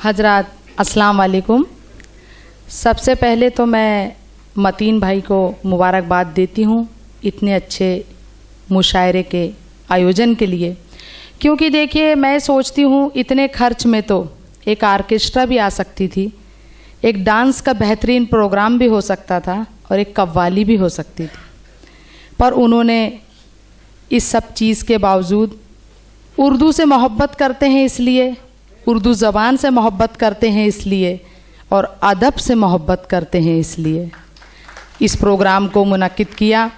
हजरात अस्सलाम वालेकुम। सबसे पहले तो मैं मतीन भाई को मुबारकबाद देती हूँ इतने अच्छे मुशायरे के आयोजन के लिए, क्योंकि देखिए मैं सोचती हूँ इतने खर्च में तो एक आर्केस्ट्रा भी आ सकती थी, एक डांस का बेहतरीन प्रोग्राम भी हो सकता था और एक कव्वाली भी हो सकती थी, पर उन्होंने इस सब चीज़ के बावजूद उर्दू से मोहब्बत करते हैं इसलिए, उर्दू ज़बान से मोहब्बत करते हैं इसलिए और अदब से मोहब्बत करते हैं इसलिए इस प्रोग्राम को मुनक्किद किया।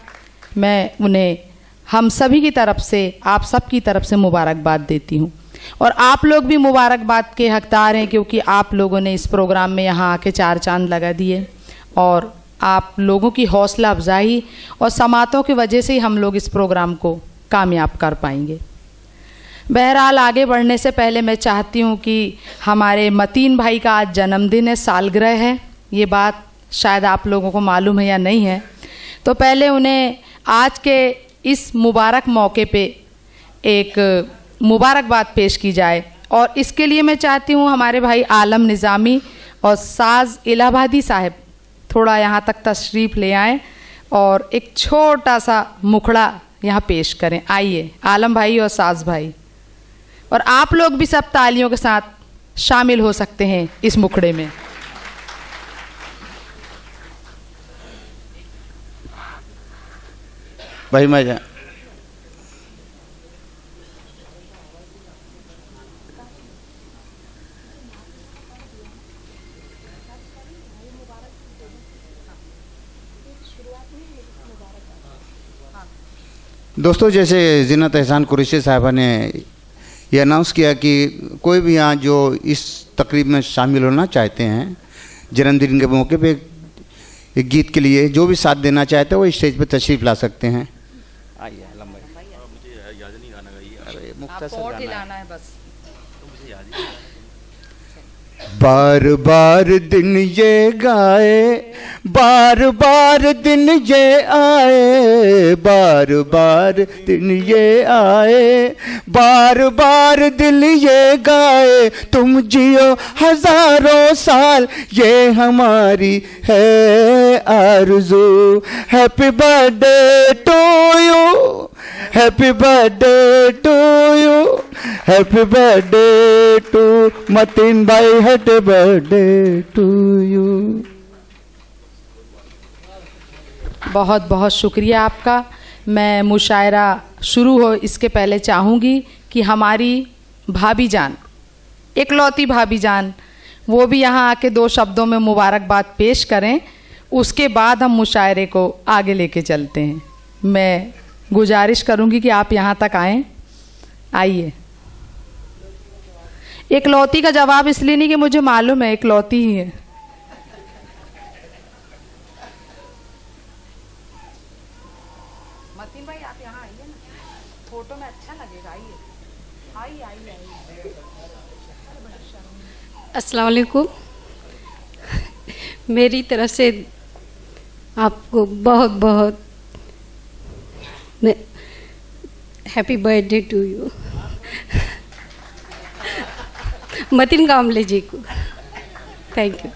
मैं उन्हें हम सभी की तरफ से, आप सब की तरफ से मुबारकबाद देती हूँ और आप लोग भी मुबारकबाद के हकदार हैं, क्योंकि आप लोगों ने इस प्रोग्राम में यहाँ आके चार चांद लगा दिए और आप लोगों की हौसला अफजाई और समातों की वजह से ही हम लोग इस प्रोग्राम को कामयाब कर पाएंगे। बहरहाल आगे बढ़ने से पहले मैं चाहती हूँ कि हमारे मतीन भाई का आज जन्मदिन है, सालगिरह है, ये बात शायद आप लोगों को मालूम है या नहीं है, तो पहले उन्हें आज के इस मुबारक मौके पे एक मुबारकबाद पेश की जाए और इसके लिए मैं चाहती हूँ हमारे भाई आलम निज़ामी और साज इलाहाबादी साहब थोड़ा यहाँ तक तशरीफ़ ले आएँ और एक छोटा सा मुखड़ा यहाँ पेश करें। आइए आलम भाई और साज भाई, और आप लोग भी सब तालियों के साथ शामिल हो सकते हैं इस मुखड़े में। भाई मजा दोस्तों, जैसे ज़ीनत एहसान कुरैशी साहबा ने ये अनाउंस किया कि कोई भी यहाँ जो इस तकरीब में शामिल होना चाहते हैं जन्मदिन के मौके पे एक गीत के लिए, जो भी साथ देना चाहते हैं वो स्टेज पे तशरीफ़ ला सकते हैं। आइए मुझे याद नहीं गाना गाइए। अरे मुख्तसर गाना है बस। मुझे याद ही बार बार दिन ये गाए, बार बार दिन ये आए, बार बार दिन ये आए, बार बार दिल ये गाए, तुम जियो हजारों साल ये हमारी है आरज़ू। Happy birthday to you, happy birthday to you, happy birthday to Mateen भाई, हैप्पी बर्थडे टू यू। बहुत बहुत शुक्रिया आपका। मैं मुशायरा शुरू हो इसके पहले चाहूँगी कि हमारी भाभी जान, इकलौती भाभी जान, वो भी यहाँ आके दो शब्दों में मुबारकबाद पेश करें, उसके बाद हम मुशायरे को आगे लेके चलते हैं। मैं गुजारिश करूँगी कि आप यहाँ तक आएँ। आइए। इकलौती का जवाब इसलिए नहीं कि मुझे मालूम है, इकलौती ही है। मतीन भाई आप यहाँ आइए ना, फोटो में अच्छा लगेगा। आइए आइए आइए आइए। अस्सलाम वालेकुम। मेरी तरफ से आपको बहुत बहुत happy birthday to you Mateen Kamle ji को। Thank you.